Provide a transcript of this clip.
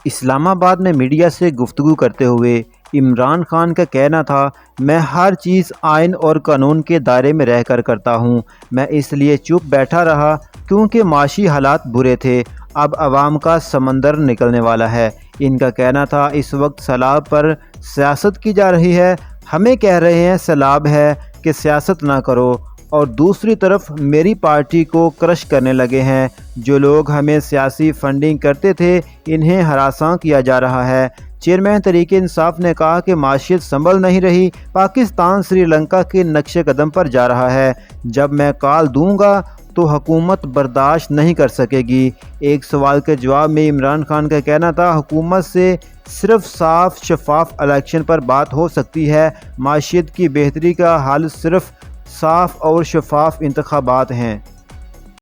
اسلام آباد میں میڈیا سے گفتگو کرتے ہوئے عمران خان کا کہنا تھا، میں ہر چیز آئین اور قانون کے دائرے میں رہ کر کرتا ہوں۔ میں اس لیے چپ بیٹھا رہا کیونکہ معاشی حالات برے تھے۔ اب عوام کا سمندر نکلنے والا ہے۔ ان کا کہنا تھا اس وقت سیلاب پر سیاست کی جا رہی ہے۔ ہمیں کہہ رہے ہیں سیلاب ہے کہ سیاست نہ کرو، اور دوسری طرف میری پارٹی کو کرش کرنے لگے ہیں۔ جو لوگ ہمیں سیاسی فنڈنگ کرتے تھے انہیں ہراساں کیا جا رہا ہے۔ چیئرمین تحریک انصاف نے کہا کہ معیشت سنبھل نہیں رہی، پاکستان سری لنکا کے نقش قدم پر جا رہا ہے۔ جب میں کال دوں گا تو حکومت برداشت نہیں کر سکے گی۔ ایک سوال کے جواب میں عمران خان کا کہنا تھا، حکومت سے صرف صاف شفاف الیکشن پر بات ہو سکتی ہے۔ معیشت کی بہتری کا حل صرف صاف اور شفاف انتخابات ہیں۔